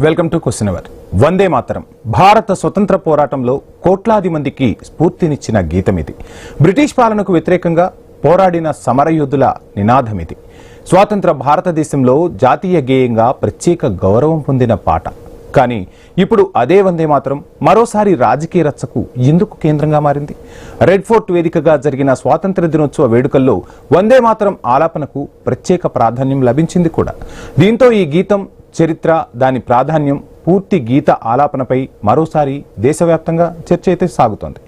Welcome to question hour. Vande Mataram భారత స్వతంత్ర పోరాటంలో కోట్లాది మందికి స్ఫూర్తినిచ్చిన గీతం ఇది. బ్రిటిష్ పాలనకు వ్యతిరేకంగా పోరాడిన సమరయోధుల నినాదం ఇది. స్వాతంత్ర భారతదేశంలో జాతీయ గేయంగా ప్రత్యేక గౌరవం పొందిన పాట. కానీ ఇప్పుడు అదే వందే మాతరం మరోసారి రాజకీయ రచ్చకు ఎందుకు కేంద్రంగా మారింది? రెడ్ ఫోర్ట్ వేదికగా జరిగిన స్వాతంత్ర దినోత్సవ వేడుకల్లో వందే మాతరం ఆలాపనకు ప్రత్యేక ప్రాధాన్యం లభించింది కూడా. దీంతో ఈ గీతం చరిత్ర, దాని ప్రాధాన్యం, పూర్తి గీత ఆలాపనపై మరోసారి దేశవ్యాప్తంగా చర్చ అయితే సాగుతోంది.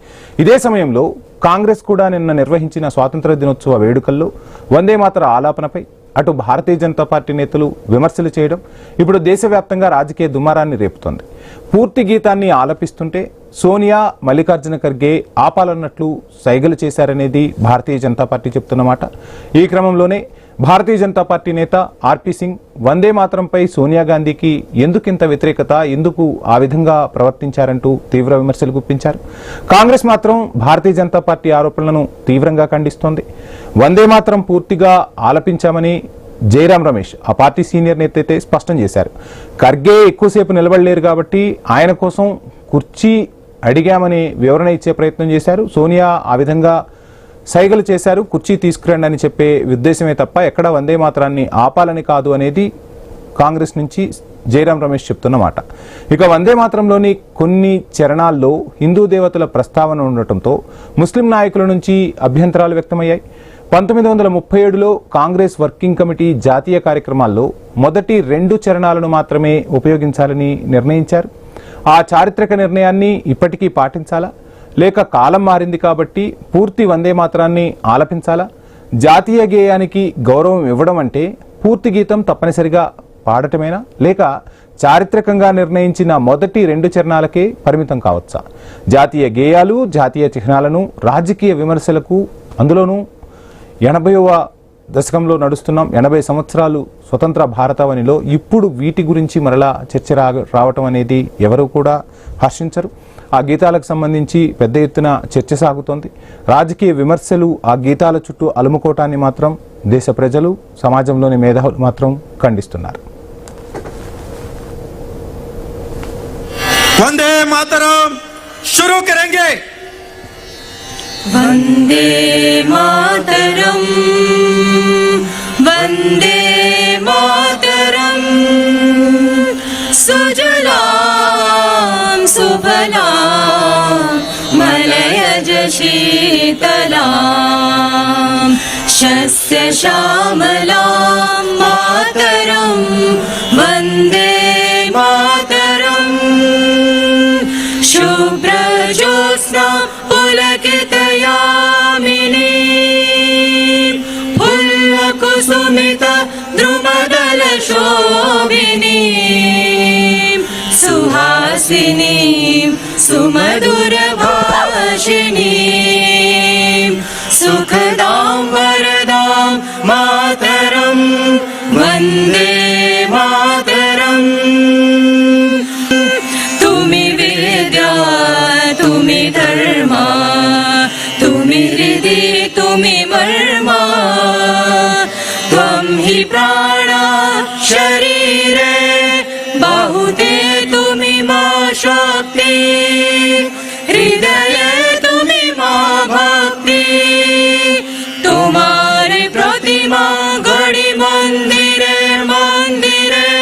ఇదే సమయంలో కాంగ్రెస్ కూడా నిన్న నిర్వహించిన స్వాతంత్ర దినోత్సవ వేడుకల్లో వందే మాతర ఆలాపనపై అటు భారతీయ జనతా పార్టీ నేతలు విమర్శలు చేయడం ఇప్పుడు దేశవ్యాప్తంగా రాజకీయ దుమారాన్ని రేపుతోంది. పూర్తి గీతాన్ని ఆలపిస్తుంటే సోనియా, మల్లికార్జున ఖర్గే ఆపాలన్నట్లు సైగలు చేశారనేది భారతీయ జనతా పార్టీ చెప్తున్నమాట. ఈ క్రమంలోనే భారతీయ జనతా పార్టీ నేత ఆర్పీ సింగ్ వందే మాతరంపై సోనియా గాంధీకి ఎందుకింత వ్యతిరేకత, ఎందుకు ఆ విధంగా ప్రవర్తించారంటూ తీవ్ర విమర్శలు గుప్పించారు. కాంగ్రెస్ మాత్రం భారతీయ జనతా పార్టీ ఆరోపణలను తీవ్రంగా ఖండిస్తోంది. వందే మాతరం పూర్తిగా ఆలపించామని జైరాం రమేష్, ఆ పార్టీ సీనియర్ నేత అయితే స్పష్టం చేశారు. ఖర్గే ఎక్కువసేపు నిలబడలేరు కాబట్టి ఆయన కోసం కుర్చీ అడిగామని వివరణ ఇచ్చే ప్రయత్నం చేశారు. సోనియా ఆ విధంగా సైగలు చేశారు, కుర్చీ తీసుకురండి అని చెప్పే ఉద్దేశమే తప్ప ఎక్కడ వందే మాతరాన్ని ఆపాలని కాదు అనేది కాంగ్రెస్ నుంచి జైరాం రమేష్ చెప్తున్నమాట. ఇక వందే మాతరంలోని కొన్ని చరణాల్లో హిందూ దేవతల ప్రస్తావన ఉండటంతో ముస్లిం నాయకుల నుంచి అభ్యంతరాలు వ్యక్తమయ్యాయి. 1937లో కాంగ్రెస్ వర్కింగ్ కమిటీ జాతీయ కార్యక్రమాల్లో మొదటి 2 చరణాలను మాత్రమే ఉపయోగించాలని నిర్ణయించారు. ఆ చారిత్రక నిర్ణయాన్ని ఇప్పటికీ పాటించాలా, లేక కాలం మారింది కాబట్టి పూర్తి వందే మాతరాన్ని ఆలపించాలా? జాతీయ గేయానికి గౌరవం ఇవ్వడం అంటే పూర్తి గీతం తప్పనిసరిగా పాడటమేనా, లేక చారిత్రకంగా నిర్ణయించిన మొదటి 2 చరణాలకే పరిమితం కావచ్చా? జాతీయ గేయాలు, జాతీయ చిహ్నాలను రాజకీయ విమర్శలకు, అందులోనూ 80వ దశకంలో నడుస్తున్నాం, 80 సంవత్సరాలు స్వతంత్ర భారతావనిలో ఇప్పుడు వీటి గురించి మరలా చర్చ రావటం అనేది ఎవరు కూడా హర్షించరు. ఆ గీతాలకు సంబంధించి పెద్ద ఎత్తున చర్చ సాగుతోంది. రాజకీయ విమర్శలు ఆ గీతాల చుట్టూ అలుముకోవటాన్ని మాత్రం దేశ ప్రజలు, సమాజంలోని మేధావులు మాత్రం ఖండిస్తున్నారు. వందే మాతరం शुरू करेंगे. वंदे मातरम, वंदे मातरम, सुजलाम सुफलाम मलयज शीतलाम शस्य श्यामलाम मातरम वंदे मातरम. शुभ्रज्योत्स्ना पुलकितयामिनी फुल्लकुसुमित द्रुमदलशोभिनी सुहासिनी सुमधुरभाषिणी सुखदां वरदां मातरं वन्दे मातरम्. तुमि विद्या तुमि धर्मा तुमि हृदि तुमि मर्मा त्वं हि प्राणा शरीरे बाहुते तुमि मा शक्ति हृदये तुमि मा भक्ति. तुम्हारे प्रतिमा गढ़ी मंदिरे मंदिरे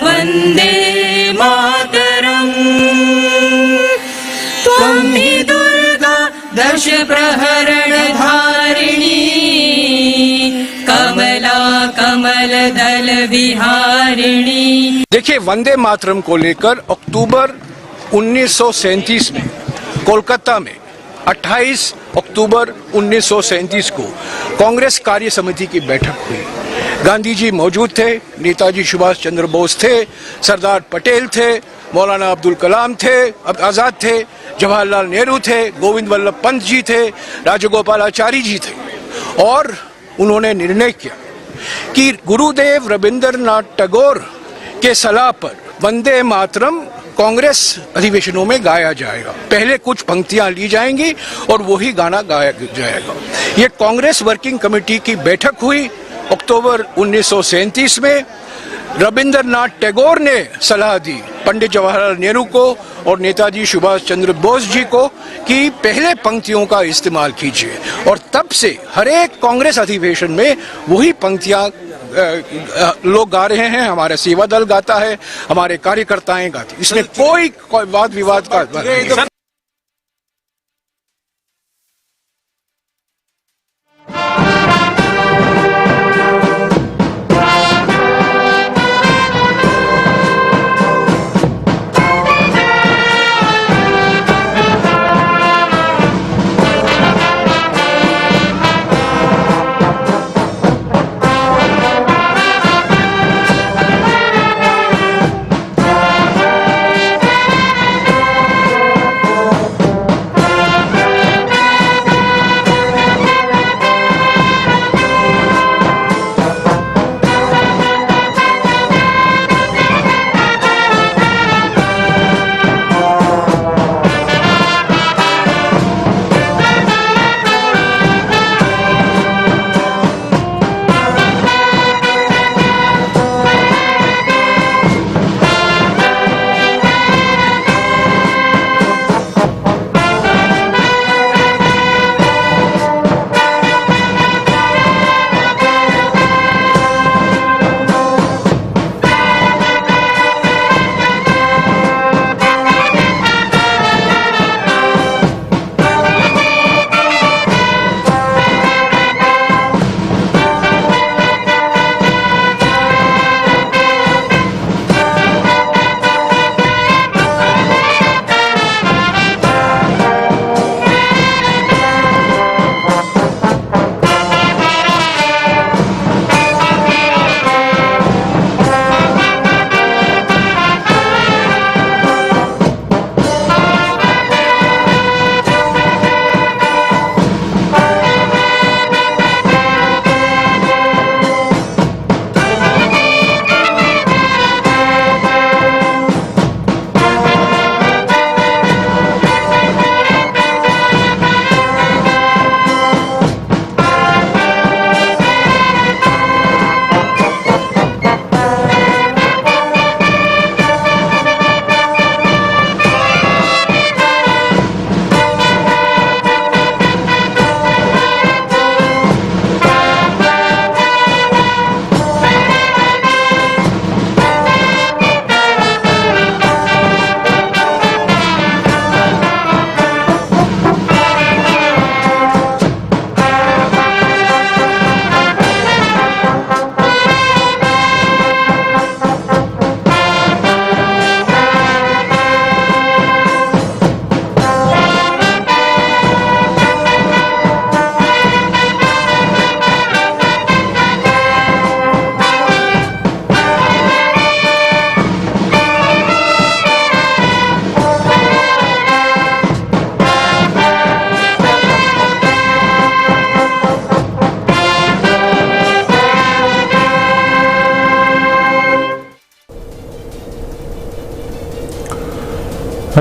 वंदे मातरम. त्वं हि दुर्गा दश प्रहरण धारिणी कमला कमल दल विहारिणी. देखिए, वंदे मातरम को लेकर अक्टूबर 1937 में कोलकाता में 28 अक्टूबर 1937 को कांग्रेस कार्य समिति की बैठक हुई. गांधी जी मौजूद थे, नेताजी सुभाष चंद्र बोस थे, सरदार पटेल थे, मौलाना अब्दुल कलाम थे, आजाद थे, जवाहरलाल नेहरू थे, गोविंद वल्लभ पंत जी थे, राजगोपालाचारी जी थे. और उन्होंने निर्णय किया कि गुरुदेव रविंद्रनाथ टैगोर के सलाह पर वंदे मातरम कांग्रेस अधिवेशनों में गाया जाएगा. पहले कुछ पंक्तियां ली जाएंगी और वही गाना गाया जाएगा. ये कांग्रेस वर्किंग कमेटी की बैठक हुई अक्टूबर 1937 में. रविंद्रनाथ टैगोर ने सलाह दी पंडित जवाहरलाल नेहरू को और नेताजी सुभाष चंद्र बोस जी को कि पहले पंक्तियों का इस्तेमाल कीजिए, और तब से हर एक कांग्रेस अधिवेशन में वही पंक्तियां लोग गा रहे हैं। हमारा सेवा दल गाता है, हमारे कार्यकर्ताएं गाते हैं, इसमें कोई वाद विवाद का नहीं।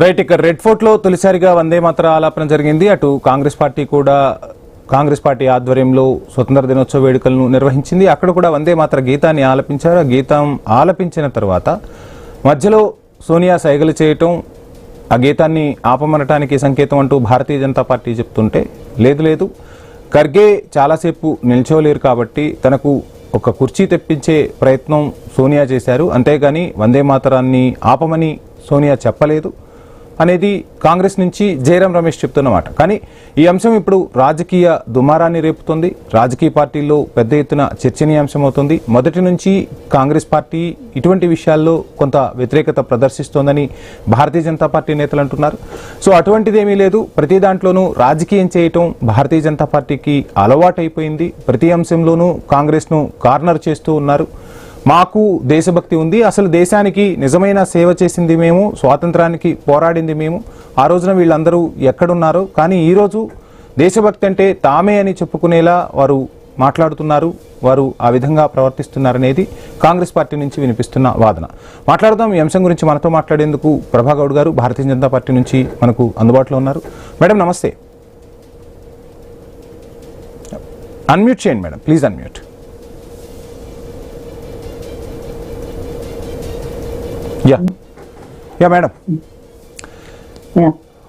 రైట్, ఇక రెడ్ ఫోర్ట్ లో తొలిసారిగా వందే మాతర ఆలాపన జరిగింది. అటు కాంగ్రెస్ పార్టీ కూడా కాంగ్రెస్ పార్టీ ఆధ్వర్యంలో స్వతంత్ర దినోత్సవ వేడుకలను నిర్వహించింది. అక్కడ కూడా వందే మాతర గీతాన్ని ఆలపించారు. ఆ గీతం ఆలపించిన తర్వాత మధ్యలో సోనియా సైగలు చేయటం, ఆ గీతాన్ని ఆపమనటానికి సంకేతం అంటూ భారతీయ జనతా పార్టీ చెప్తుంటే, లేదు ఖర్గే చాలాసేపు నిల్చోలేరు కాబట్టి తనకు ఒక కుర్చీ తెప్పించే ప్రయత్నం సోనియా చేశారు, అంతేగాని వందే మాతరాన్ని ఆపమని సోనియా చెప్పలేదు అనేది కాంగ్రెస్ నుంచి జయరాం రమేష్ చెప్తున్నమాట. కానీ ఈ అంశం ఇప్పుడు రాజకీయ దుమారాన్ని రేపుతుంది. రాజకీయ పార్టీల్లో పెద్ద ఎత్తున చర్చనీయాంశం అవుతుంది. మొదటి నుంచి కాంగ్రెస్ పార్టీ ఇటువంటి విషయాల్లో కొంత వ్యతిరేకత ప్రదర్శిస్తోందని భారతీయ జనతా పార్టీ నేతలు అంటున్నారు. సో అటువంటిదేమీ లేదు. ప్రతి దాంట్లోనూ రాజకీయం చేయటం భారతీయ జనతా పార్టీకి అలవాటైపోయింది. ప్రతి అంశంలోనూ కాంగ్రెస్ను కార్నర్ చేస్తూ ఉన్నారు. మాకు దేశభక్తి ఉంది, అసలు దేశానికి నిజమైన సేవ చేసింది మేము, స్వాతంత్రానికి పోరాడింది మేము, ఆ రోజున వీళ్ళందరూ ఎక్కడున్నారో, కానీ ఈరోజు దేశభక్తి అంటే తామే అని చెప్పుకునేలా వారు మాట్లాడుతున్నారు, వారు ఆ విధంగా ప్రవర్తిస్తున్నారనేది కాంగ్రెస్ పార్టీ నుంచి వినిపిస్తున్న వాదన. మాట్లాడదాం ఈ అంశం గురించి. మనతో మాట్లాడేందుకు ప్రభాగౌడ్ గారు భారతీయ జనతా పార్టీ నుంచి మనకు అందుబాటులో ఉన్నారు. మేడం నమస్తే. అన్మ్యూట్ చేయండి madam, please unmute. Yeah madam,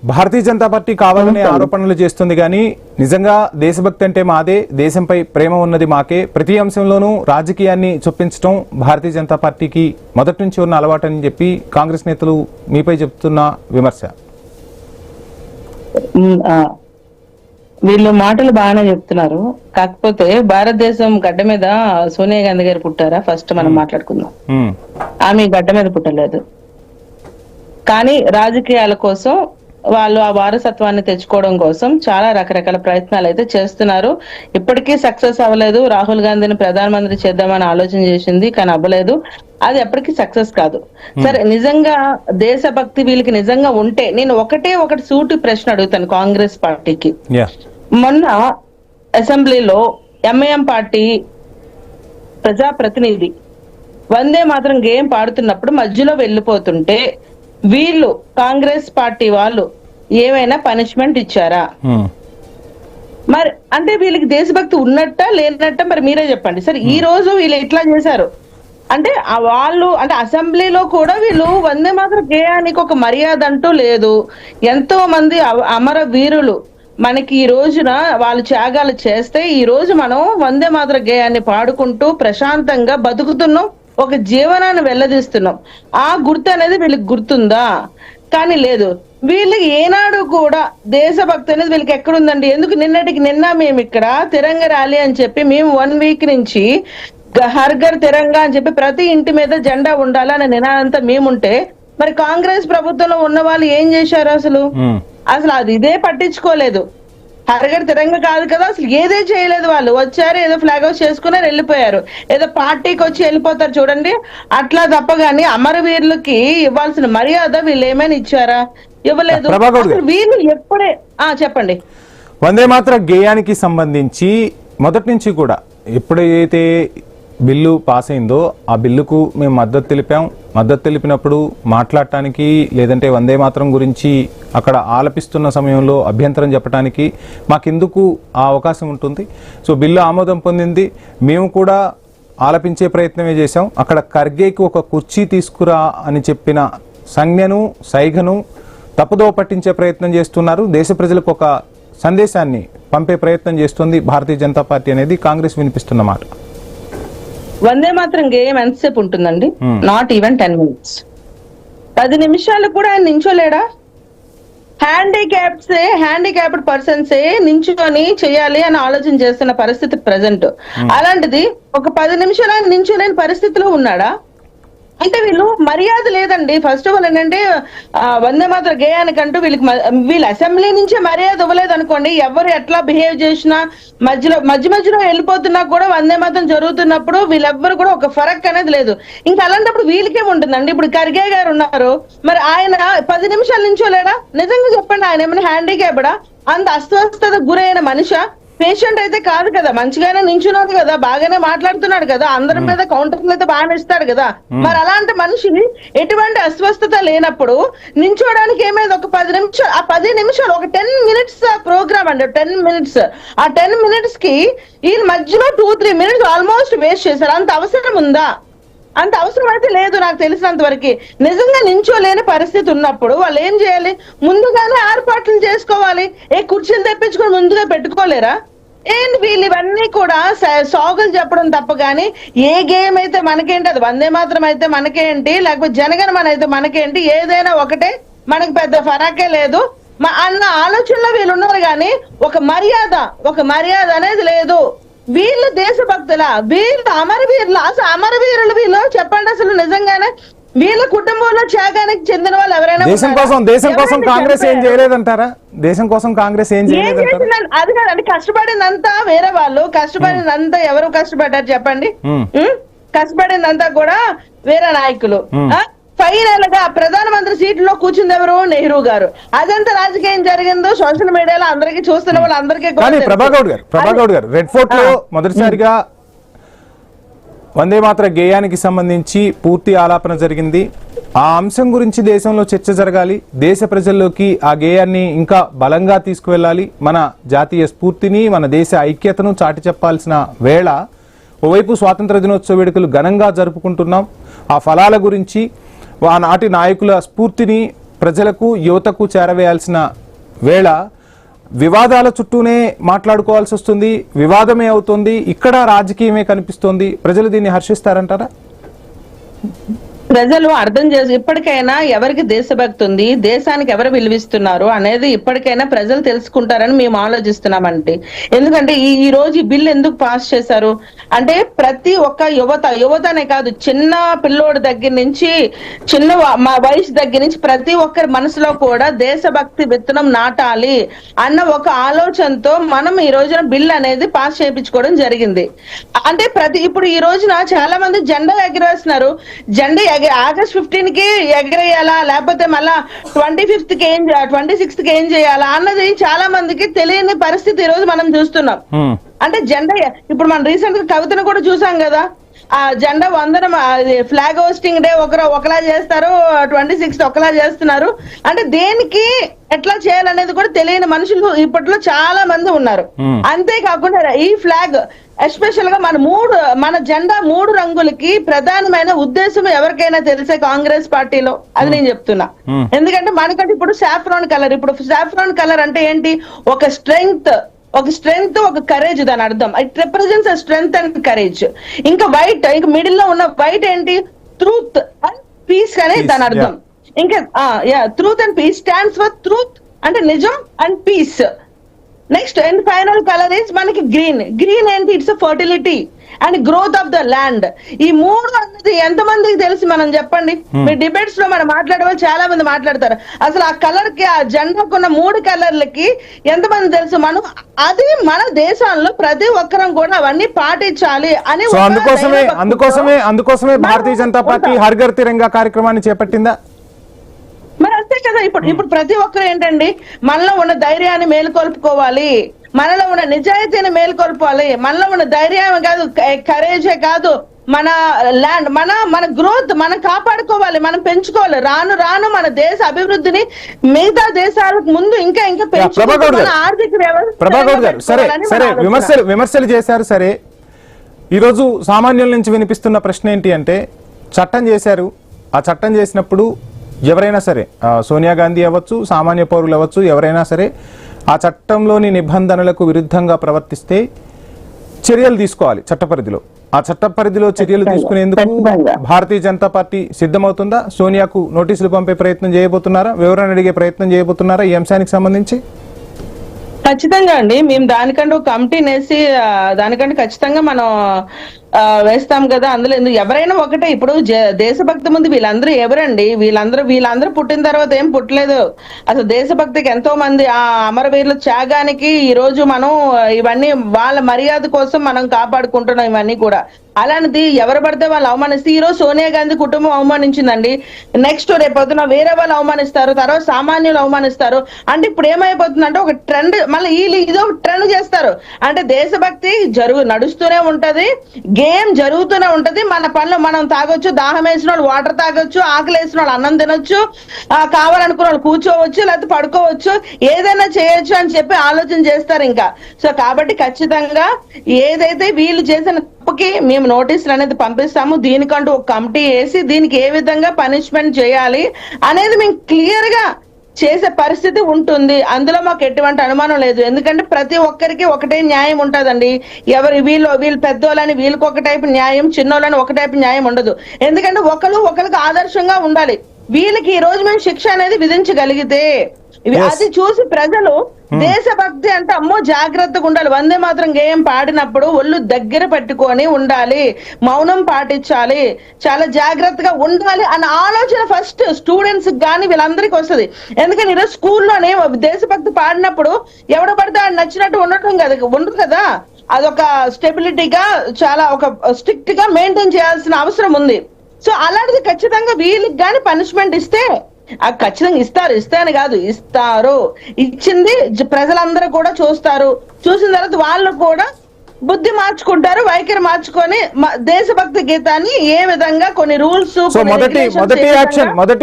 Bharatiya Janata party కావాలనే ఆరోపణలు చేస్తుంది కానీ నిజంగా దేశభక్తి అంటే మాదే, దేశంపై ప్రేమ ఉన్నది మాకే, ప్రతి అంశంలోనూ రాజకీయాన్ని చొప్పించడం భారతీయ జనతా పార్టీకి మొదటి నుంచి ఉన్న అలవాటని చెప్పి కాంగ్రెస్ నేతలు మీపై చెప్తున్న విమర్శ. వీళ్ళు మాటలు బాగానే చెప్తున్నారు, కాకపోతే భారతదేశం గడ్డ మీద సోనియా గాంధీ గారు పుట్టారా? ఫస్ట్ మనం మాట్లాడుకుందాం. ఆమె గడ్డ మీద పుట్టలేదు, కానీ రాజకీయాల కోసం వాళ్ళు ఆ వారసత్వాన్ని తెచ్చుకోవడం కోసం చాలా రకరకాల ప్రయత్నాలు అయితే చేస్తున్నారు. ఇప్పటికీ సక్సెస్ అవ్వలేదు. రాహుల్ గాంధీని ప్రధానమంత్రి చేద్దామని ఆలోచన చేసింది, కానీ అవ్వలేదు. అది ఎప్పటికీ సక్సెస్ కాదు. సరే, నిజంగా దేశభక్తి వీళ్ళకి నిజంగా ఉంటే నేను ఒకటి సూటి ప్రశ్న అడుగుతాను కాంగ్రెస్ పార్టీకి. మొన్న అసెంబ్లీలో ఎంఐఎం పార్టీ ప్రజాప్రతినిధి వందే మాత్రం గేమ్ పాడుతున్నప్పుడు మధ్యలో వెళ్ళిపోతుంటే వీళ్ళు కాంగ్రెస్ పార్టీ వాళ్ళు ఏమైనా పనిష్మెంట్ ఇచ్చారా? మరి అంటే వీళ్ళకి దేశభక్తి ఉన్నట్ట లేనట్ట మరి మీరే చెప్పండి. సరే, ఈ రోజు వీళ్ళు ఇట్లా చేశారు అంటే వాళ్ళు అంటే అసెంబ్లీలో కూడా వీళ్ళు వందే మాత్రం గేయానికి ఒక మర్యాద అంటూ లేదు. ఎంతో మంది అమర వీరులు మనకి ఈ రోజున వాళ్ళు త్యాగాలు చేస్తే ఈ రోజు మనం వందే మాత్రం గేయాన్ని పాడుకుంటూ ప్రశాంతంగా బతుకుతున్నాం, ఒక జీవనాన్ని వెల్లదీస్తున్నాం. ఆ గుర్తు అనేది వీళ్ళకి గుర్తుందా? కానీ లేదు. వీళ్ళకి ఏనాడు కూడా దేశభక్తి అనేది వీళ్ళకి ఎక్కడుందండి? ఎందుకు నిన్న మేము ఇక్కడ తిరంగ ర్యాలీ అని చెప్పి మేము 1 వీక్ నుంచి హర్ ఘర్ తిరంగా అని చెప్పి ప్రతి ఇంటి మీద జెండా ఉండాలని నినాదంతా మేముంటే మరి కాంగ్రెస్ ప్రభుత్వంలో ఉన్న వాళ్ళు ఏం చేశారు? అసలు అది ఇదే పట్టించుకోలేదు. హర్ఘర్ తిరంగా కాదు కదా, అసలు ఏదే చేయలేదు. వాళ్ళు వచ్చారు, ఏదో ఫ్లాగ్ హౌస్ చేసుకున్నారు, వెళ్ళిపోయారు. ఏదో పార్టీకి వచ్చి వెళ్ళిపోతారు చూడండి, అట్లా తప్ప గానీ అమరవీరులకి ఇవ్వాల్సిన మర్యాద వీళ్ళు ఏమైనా ఇచ్చారా? ఇవ్వలేదు. వీళ్ళు ఎప్పుడే చెప్పండి. వందే మాత్రం గేయానికి సంబంధించి మొదటి నుంచి కూడా ఎప్పుడైతే బిల్లు పాస్ అయిందో ఆ బిల్లుకు మేము మద్దతు తెలిపాం. మద్దతు తెలిపినప్పుడు మాట్లాడటానికి లేదంటే వందే మాత్రం గురించి అక్కడ ఆలపిస్తున్న సమయంలో అభ్యంతరం చెప్పడానికి మాకెందుకు ఆ అవకాశం ఉంటుంది. సో బిల్లు ఆమోదం పొందింది, మేము కూడా ఆలపించే ప్రయత్నమే చేశాం. అక్కడ ఖర్గేకి ఒక కుర్చీ తీసుకురా అని చెప్పిన సంజ్ఞను సైగను తప్పుదోవ పట్టించే ప్రయత్నం చేస్తున్నారు. దేశ ప్రజలకు ఒక సందేశాన్ని పంపే ప్రయత్నం చేస్తుంది భారతీయ జనతా పార్టీ అనేది కాంగ్రెస్ వినిపిస్తున్న మాట. వందే మాత్రం గేయం ఎంతసేపు ఉంటుందండి? Not even 10 minutes. 10 నిమిషాలు కూడా ఆయన నించోలేడా? హ్యాండిక్యాప్డ్ పర్సన్సే నించుకొని చేయాలి అని ఆలోచన చేస్తున్న పరిస్థితి ప్రజెంట్. అలాంటిది ఒక 10 నిమిషాలు ఆయన నించోలేని పరిస్థితిలో ఉన్నాడా? అంటే వీళ్ళు మర్యాద లేదండి. ఫస్ట్ ఆఫ్ ఆల్ ఏంటంటే వందే మాత్రం గేయానికంటూ వీళ్ళు అసెంబ్లీ నుంచే మర్యాద ఇవ్వలేదు అనుకోండి, ఎవరు ఎట్లా బిహేవ్ చేసినా మధ్యలో వెళ్ళిపోతున్నా కూడా వందే మాత్రం జరుగుతున్నప్పుడు వీళ్ళెవ్వరు కూడా ఒక ఫరక్ అనేది లేదు. ఇంకా అలాంటప్పుడు వీళ్ళకేముంటుందండి? ఇప్పుడు ఖర్గే గారు ఉన్నారు, మరి ఆయన 10 నిమిషాల నుంచోలేడా? నిజంగా చెప్పండి, ఆయన ఏమైనా హ్యాండిక్యాప్డా? అంత అస్వస్థత గురైన మనిషి? పేషెంట్ అయితే కాదు కదా, మంచిగానే నించున్నాడు కదా, బాగానే మాట్లాడుతున్నాడు కదా, అందరి మీద కౌంటర్లు అయితే బాగానే ఇస్తాడు కదా. మరి అలాంటి మనిషిని ఎటువంటి అస్వస్థత లేనప్పుడు నించోడానికి ఏమైంది? ఒక 10 నిమిషాలు, ఆ 10 నిమిషాలు ఒక 10 minutes ప్రోగ్రామ్ అండి. 10 minutes, ఆ 10 minutes కి ఈ మధ్యలో 2-3 minutes ఆల్మోస్ట్ వేస్ట్ చేశారు. అంత అవసరం ఉందా? అంత అవసరం అయితే లేదు నాకు తెలిసినంత వరకు. నిజంగా నించోలేని పరిస్థితి ఉన్నప్పుడు వాళ్ళు ఏం చేయాలి? ముందుగానే ఏర్పాట్లు చేసుకోవాలి. కుర్చీలు తెప్పించుకొని ముందుగా పెట్టుకోలేరా? ఏంటి వీళ్ళు ఇవన్నీ కూడా సాగులు చెప్పడం తప్ప గానీ ఏ గేమ్ అయితే మనకేంటి, అది వందే మాత్రం అయితే మనకేంటి, లేకపోతే జనగణమన అయితే మనకేంటి, ఏదైనా ఒకటే, మనకు పెద్ద ఫరాకే లేదు అన్న ఆలోచనలో వీళ్ళు ఉన్నారు. కానీ ఒక మర్యాద అనేది లేదు. వీళ్ళు దేశభక్తుల, వీళ్ళు అమరవీరులు. అసలు అమరవీరులు వీళ్ళు చెప్పండి. అసలు నిజంగానే వీళ్ళ కుటుంబంలో త్యాగానికి చెందిన వాళ్ళు ఎవరైనా దేశం కోసం కాంగ్రెస్ ఏం చేయలేదంటారా? దేశం కోసం కాంగ్రెస్ ఏం చేయలేదంటారా? అది కాదండి, కష్టపడిందంతా వేరే వాళ్ళు. కష్టపడిందంతా ఎవరు కష్టపడ్డారు చెప్పండి? కష్టపడిందంతా కూడా వేరే నాయకులు. ఫైనల్ గా ప్రధానమంత్రి సీట్లో కూర్చుంది ఎవరు? నెహ్రూ గారు. అదంతా రాజకీయం జరిగిందో సోషల్ మీడియాలో అందరికీ చూస్తున్న వాళ్ళు అందరికీ. ప్రభాగౌడ్ గారు రెడ్ ఫోర్ట్ లో మొదటిసారిగా వందే మాత్రం గేయానికి సంబంధించి పూర్తి ఆలాపన జరిగింది. ఆ అంశం గురించి దేశంలో చర్చ జరగాలి. దేశ ప్రజల్లోకి ఆ గేయాన్ని ఇంకా బలంగా తీసుకువెళ్ళాలి. మన జాతీయ స్ఫూర్తిని, మన దేశ ఐక్యతను చాటి చెప్పాల్సిన వేళ. ఓవైపు స్వాతంత్ర దినోత్సవ వేడుకలు ఘనంగా జరుపుకుంటున్నాం. ఆ ఫలాల గురించి ఆనాటి నాయకుల స్ఫూర్తిని ప్రజలకు యువతకు చేరవేయాల్సిన వేళ వివాదాల చుట్టూనే మాట్లాడుకోవాల్సి వస్తుంది, వివాదమే అవుతుంది, ఇక్కడ రాజకీయమే కనిపిస్తోంది. ప్రజలు దీన్ని హర్షిస్తారంటారా? ప్రజలు అర్థం చేసి ఇప్పటికైనా ఎవరికి దేశభక్తి ఉంది, దేశానికి ఎవరు విలువిస్తున్నారు అనేది ఇప్పటికైనా ప్రజలు తెలుసుకుంటారని మేము ఆలోచిస్తున్నామండి. ఎందుకంటే ఈ రోజు ఈ బిల్ ఎందుకు పాస్ చేశారు అంటే ప్రతి ఒక్క యువతనే కాదు, చిన్న పిల్లోడి దగ్గర నుంచి చిన్న వయసు దగ్గర నుంచి ప్రతి ఒక్కరి మనసులో కూడా దేశభక్తి విత్తనం నాటాలి అన్న ఒక ఆలోచనతో మనం ఈ రోజున బిల్ అనేది పాస్ చేయించుకోవడం జరిగింది. అంటే ఇప్పుడు ఈ రోజున చాలా మంది జెండా ఎగరేస్తున్నారు. జెండా ఆగస్ట్ 15 కి ఎగరేయాలా లేకపోతే మళ్ళా 25th కి 26th కి ఏం చేయాలా అన్నది చాలా మందికి తెలియని పరిస్థితి ఈ రోజు మనం చూస్తున్నాం. అంటే జెండా ఇప్పుడు మనం రీసెంట్ గా కవితను కూడా చూసాం కదా, ఆ జెండా వందనం ఫ్లాగ్ హోస్టింగ్ డే ఒకలా చేస్తారు, 26th ఒకలా చేస్తున్నారు. అంటే దేనికి ఎట్లా చేయాలనేది కూడా తెలియని మనుషులు ఇప్పట్లో చాలా మంది ఉన్నారు. అంతేకాకుండా ఈ ఫ్లాగ్ ఎస్పెషల్ గా మన జెండా 3 రంగులకి ప్రధానమైన ఉద్దేశం ఎవరికైనా తెలిసే కాంగ్రెస్ పార్టీలో అది నేను చెప్తున్నా. ఎందుకంటే మనకంటే ఇప్పుడు సాఫ్రాన్ కలర్ అంటే ఏంటి, ఒక స్ట్రెంగ్త్, ఒక కరేజ్, దాని అర్థం it represents strength and courage. ఇంకా వైట్, ఇంకా మిడిల్ లో ఉన్న వైట్ ఏంటి, ట్రూత్ అండ్ పీస్ అనే దాని అర్థం. ఇంకా truth and peace stands for truth అంటే నిజం and peace. Next and final colour is మనకి గ్రీన్ ఏంటి, it's fertility and growth of the land. ఈ 3 అన్నది ఎంతమందికి తెలిసి మనం చెప్పండి. మీ డిబేట్స్ లో మనం మాట్లాడే వాళ్ళు చాలా మంది మాట్లాడతారు, అసలు ఆ కలర్ కి, ఆ జెండాకున్న 3 కలర్లకి ఎంతమంది తెలుసు. మనం అది మన దేశంలో ప్రతి ఒక్కరం కూడా అవన్నీ పాటించాలి అని. అందుకోసమే భారతీయ జనతా పార్టీ హర్ ఘర్ తిరంగా కార్యక్రమాన్ని చేపట్టిందా? మరి అంతే కదా. ఇప్పుడు ప్రతి ఒక్కరు ఏంటండి, మనలో ఉన్న ధైర్యాన్ని మేలుకొల్పుకోవాలి, మనలో ఉన్న నిజాయితీని మేలుకొల్పాలి, మనలో ఉన్న ధైర్యం కాదు, కరేజే కాదు, మన ల్యాండ్, మన గ్రోత్ మనం కాపాడుకోవాలి, మనం పెంచుకోవాలి. రాను మన దేశ అభివృద్ధిని మిగతా దేశాలకు ముందు ఇంకా పెంచుకోవాలి. ఆర్థిక వ్యవస్థ విమర్శలు చేశారు. సరే, ఈరోజు సామాన్యుల నుంచి వినిపిస్తున్న ప్రశ్న ఏంటి అంటే, చట్టం చేశారు, ఆ చట్టం చేసినప్పుడు ఎవరైనా సరే, సోనియా గాంధీ అవ్వచ్చు, సామాన్య పౌరులు అవ్వచ్చు, ఎవరైనా సరే ఆ చట్టంలోని నిబంధనలకు విరుద్ధంగా ప్రవర్తిస్తే చర్యలు తీసుకోవాలి చట్ట పరిధిలో. ఆ చట్ట పరిధిలో చర్యలు తీసుకునేందుకు భారతీయ జనతా పార్టీ సిద్ధమవుతుందా? సోనియాకు నోటీసులు పంపే ప్రయత్నం చేయబోతున్నారా? వివరణ అడిగే ప్రయత్నం చేయబోతున్నారా ఈ అంశానికి సంబంధించి? ఖచ్చితంగా అండి, మేము దానికంటే ఒక కమిటీని వేసి దానికంటే ఖచ్చితంగా మనం వేస్తాం కదా. అందులో ఎవరైనా ఒకటే. ఇప్పుడు దేశభక్తి ముందు వీళ్ళందరూ ఎవరండి? వీళ్ళందరూ పుట్టిన తర్వాత ఏం పుట్టలేదు. అసలు దేశభక్తికి ఎంతో మంది ఆ అమరవీరుల త్యాగానికి ఈ రోజు మనం ఇవన్నీ వాళ్ళ మర్యాద కోసం మనం కాపాడుకుంటున్నాం ఇవన్నీ కూడా. అలాంటిది ఎవరు పడితే వాళ్ళు అవమానిస్తే, ఈ రోజు సోనియా గాంధీ కుటుంబం అవమానించిందండి, నెక్స్ట్ రేపొద్దున వేరే వాళ్ళు అవమానిస్తారు, తర్వాత సామాన్యులు అవమానిస్తారు. అంటే ఇప్పుడు ఏమైపోతుందంటే ఒక ట్రెండ్, మళ్ళీ ఇదో ట్రెండ్ చేస్తారు. అంటే దేశభక్తి నడుస్తూనే ఉంటది, గేమ్ జరుగుతూనే ఉంటది, మన పనులు మనం తాగొచ్చు, దాహం వేసిన వాళ్ళు వాటర్ తాగొచ్చు, ఆకలి వేసిన వాళ్ళు అన్నం తినొచ్చు, కావాలనుకున్న వాళ్ళు కూర్చోవచ్చు, లేకపోతే పడుకోవచ్చు, ఏదైనా చేయొచ్చు అని చెప్పి ఆలోచన చేస్తారు ఇంకా. సో కాబట్టి ఖచ్చితంగా ఏదైతే వీళ్ళు చేసిన తప్పుకి మేము నోటీసులు అనేది పంపిస్తాము. దీనికంటూ ఒక కమిటీ వేసి దీనికి ఏ విధంగా పనిష్మెంట్ చేయాలి అనేది మేము క్లియర్ గా చేసే పరిస్థితి ఉంటుంది. అందులో మాకు ఎటువంటి అనుమానం లేదు. ఎందుకంటే ప్రతి ఒక్కరికి ఒకటే న్యాయం ఉంటదండి. వీళ్ళు పెద్దోళ్ళని వీళ్ళకి ఒక టైపు న్యాయం, చిన్నోళ్ళని ఒక టైపు న్యాయం ఉండదు. ఎందుకంటే ఒకరికి ఆదర్శంగా ఉండాలి. వీళ్ళకి ఈ రోజు మేము శిక్ష అనేది విధించగలిగితే అది చూసి ప్రజలు దేశభక్తి అంటే అమ్మో జాగ్రత్తగా ఉండాలి, వందే మాత్రం గేయం పాడినప్పుడు ఒళ్ళు దగ్గర పెట్టుకొని ఉండాలి, మౌనం పాటించాలి, చాలా జాగ్రత్తగా ఉండాలి అన్న ఆలోచన ఫస్ట్ స్టూడెంట్స్ కానీ వీళ్ళందరికీ వస్తుంది. ఎందుకంటే ఈరోజు స్కూల్లోనే దేశభక్తి పాడినప్పుడు ఎవడ పడితే ఆయన నచ్చినట్టు ఉండదు కదా. అదొక స్టెబిలిటీగా చాలా ఒక స్ట్రిక్ట్ గా మెయింటైన్ చేయాల్సిన అవసరం ఉంది. సో అలాంటిది ఖచ్చితంగా వీళ్ళకి కానీ పనిష్మెంట్ ఇస్తే ఖచ్చితంగా ఇస్తారని కాదు, ఇస్తారు. ఇచ్చింది ప్రజలందరూ కూడా చూస్తారు. చూసిన తర్వాత వాళ్ళు కూడా బుద్ధి మార్చుకుంటారు, వైఖరి మార్చుకొని దేశభక్తి గీతాన్ని ఏ విధంగా కొన్ని రూల్స్. మొదటి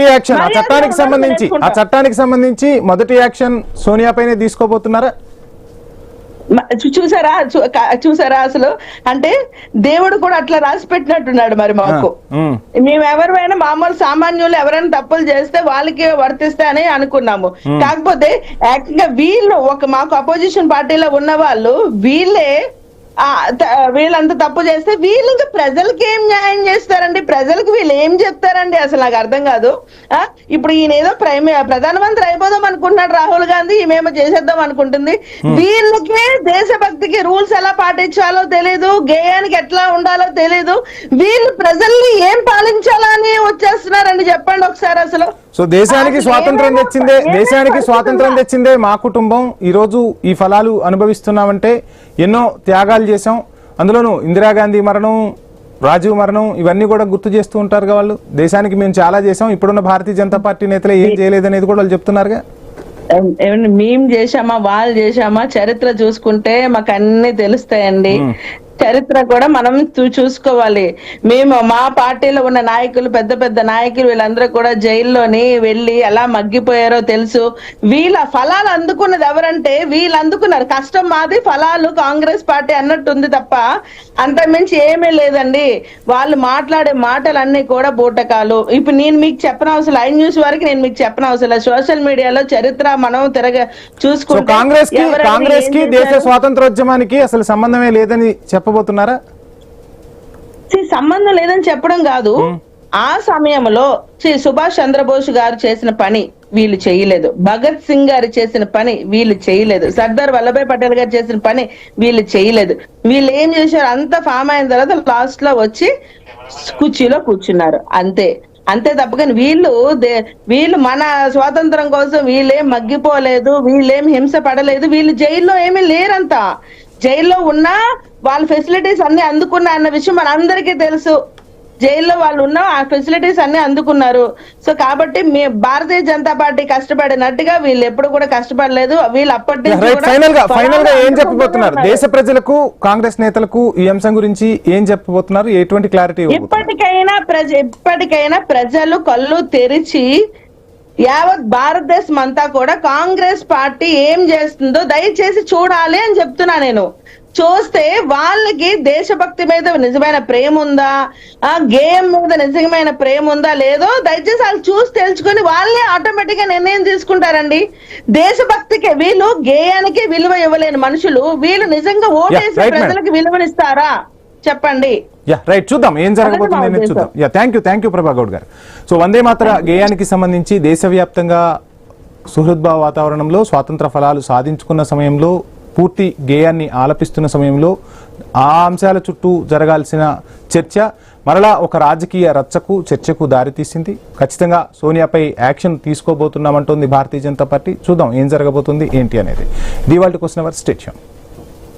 యాక్షన్ ఆ చట్టానికి సంబంధించి మొదటి యాక్షన్ సోనియా పైనే తీసుకోబోతున్నారా? చూసారా అసలు అంటే దేవుడు కూడా అట్లా రాసి పెట్టినట్టున్నాడు మరి మాకు. మేము ఎవరైనా మామూలు సామాన్యులు ఎవరైనా తప్పులు చేస్తే వాళ్ళకి వర్తిస్తాయని అనుకున్నాము. కాకపోతే ఏకంగా వీళ్ళు మాకు అపోజిషన్ పార్టీలో ఉన్న వాళ్ళు వీళ్ళంతా తప్పు చేస్తే వీళ్ళు ఇంకా ప్రజలకి ఏం న్యాయం చేస్తారండి? ప్రజలకు వీళ్ళు ఏం చెప్తారండి? అసలు నాకు అర్థం కాదు. ఇప్పుడు ఈయన ఏదో ప్రధానమంత్రి అయిపోదాం అనుకుంటున్నాడు రాహుల్ గాంధీ, ఈమెమో చేసేద్దాం అనుకుంటుంది. వీళ్ళకి దేశభక్తికి రూల్స్ ఎలా పాటించాలో తెలీదు, గేయానికి ఎట్లా ఉండాలో తెలీదు. వీళ్ళు ప్రజల్ని ఏం పాలించాలని వచ్చేస్తున్నారండి చెప్పండి ఒకసారి అసలు. సో దేశానికి స్వాతంత్రం తెచ్చిందే మా కుటుంబం. ఈ రోజు ఈ ఫలాలు అనుభవిస్తున్నామంటే ఎన్నో త్యాగాలు చేశాం. అందులోనూ ఇందిరాగాంధీ మరణం, రాజీవ్ మరణం ఇవన్నీ కూడా గుర్తు చేస్తూ ఉంటారుగా వాళ్ళు. దేశానికి మేము చాలా చేసాం, ఇప్పుడున్న భారతీయ జనతా పార్టీ నేతలే ఏం చేయలేదనేది కూడా వాళ్ళు చెప్తున్నారుగా. మేము చేశామా వాళ్ళు చేశామా చరిత్ర చూసుకుంటే మాకు అన్ని తెలుస్తాయండి. చరిత్ర కూడా మనం చూసుకోవాలి. మేము మా పార్టీలో ఉన్న నాయకులు, పెద్ద పెద్ద నాయకులు వీళ్ళందరూ కూడా జైల్లోని వెళ్ళి ఎలా మగ్గిపోయారో తెలుసు. వీళ్ళ ఫలాలు అందుకున్నది ఎవరంటే వీళ్ళు అందుకున్నారు. కష్టం మాది, ఫలాలు కాంగ్రెస్ పార్టీ అన్నట్టుంది తప్ప అంతకుమించి ఏమీ లేదండి. వాళ్ళు మాట్లాడే మాటలన్నీ కూడా బూటకాలు. ఇప్పుడు నేను మీకు చెప్పనవసరం, ఐ న్యూస్ వరకు నేను మీకు చెప్పనవసరం. సోషల్ మీడియాలో చరిత్ర మనం చూసుకుంటే కాంగ్రెస్ కి దేశ స్వాతంత్రోద్యమానికి అసలు సంబంధమే లేదని చెప్పబోతున్నారా? సంబంధం లేదని చెప్పడం కాదు, ఆ సమయంలో సుభాష్ చంద్రబోస్ గారు చేసిన పని వీళ్ళు చేయలేదు, భగత్ సింగ్ గారు చేసిన పని వీళ్ళు చేయలేదు, సర్దార్ వల్లభాయ్ పటేల్ గారు చేసిన పని వీళ్ళు చేయలేదు. వీళ్ళు ఏం చేశారు? అంతా ఫామ్ అయిన తర్వాత లాస్ట్ లో వచ్చి కుర్చీలో కూర్చున్నారు అంతే తప్ప కానీ వీళ్ళు మన స్వాతంత్రం కోసం వీళ్ళేం మగ్గిపోలేదు, వీళ్ళేం హింస పడలేదు. వీళ్ళు జైల్లో ఏమీ లేరంతా. జైల్లో ఉన్న వాళ్ళ ఫెసిలిటీస్ అన్ని అందుకున్నా అన్న విషయం మనందరికీ తెలుసు. జైల్లో వాళ్ళు ఉన్న ఆ ఫెసిలిటీస్ అన్ని అందుకున్నారు. సో కాబట్టి భారతీయ జనతా పార్టీ కష్టపడినట్టుగా వీళ్ళు ఎప్పుడు కూడా కష్టపడలేదు. వీళ్ళు అప్పటి ఫైనల్ గా ఏం చెప్పబోతున్నారు దేశ ప్రజలకు, కాంగ్రెస్ నేతలకు ఈ అంశం గురించి ఏం చెప్పబోతున్నారు? ఎటువంటి క్లారిటీ? ఎప్పటికైనా ప్రజలు కళ్ళు తెరిచి యావత్ భారతదేశం అంతా కూడా కాంగ్రెస్ పార్టీ ఏం చేస్తుందో దయచేసి చూడాలి అని చెప్తున్నా నేను. చూస్తే వాళ్ళకి దేశభక్తి మీద నిజమైన ప్రేమ ఉందా, గేమ్ మీద నిజమైన ప్రేమ ఉందా లేదో దయచేసి వాళ్ళు చూసి తెలుసుకొని వాళ్ళే ఆటోమేటిక్ గా నిర్ణయం తీసుకుంటారండి. దేశభక్తికి వీళ్ళు గేయానికి విలువ ఇవ్వలేని మనుషులు వీళ్ళు నిజంగా ఓటేసే ప్రజలకు విలువనిస్తారా చెప్పండి? రైట్, చూద్దాం ఏం జరగబోతుంది చూద్దాం. థ్యాంక్ యూ ప్రభా గౌడ్ గారు. సో వందే మాతర గేయానికి సంబంధించి దేశవ్యాప్తంగా సుహృద్భావ వాతావరణంలో స్వాతంత్ర ఫలాలు సాధించుకున్న సమయంలో, పూర్తి గేయాన్ని ఆలపిస్తున్న సమయంలో ఆ అంశాల చుట్టూ జరగాల్సిన చర్చ మరలా ఒక రాజకీయ రచ్చకు, చర్చకు దారితీసింది. ఖచ్చితంగా సోనియాపై యాక్షన్ తీసుకోబోతున్నామంటోంది భారతీయ జనతా పార్టీ. చూద్దాం ఏం జరగబోతుంది ఏంటి అనేది. దీవాల్టి క్వశ్చన్ అవర్. స్టేట్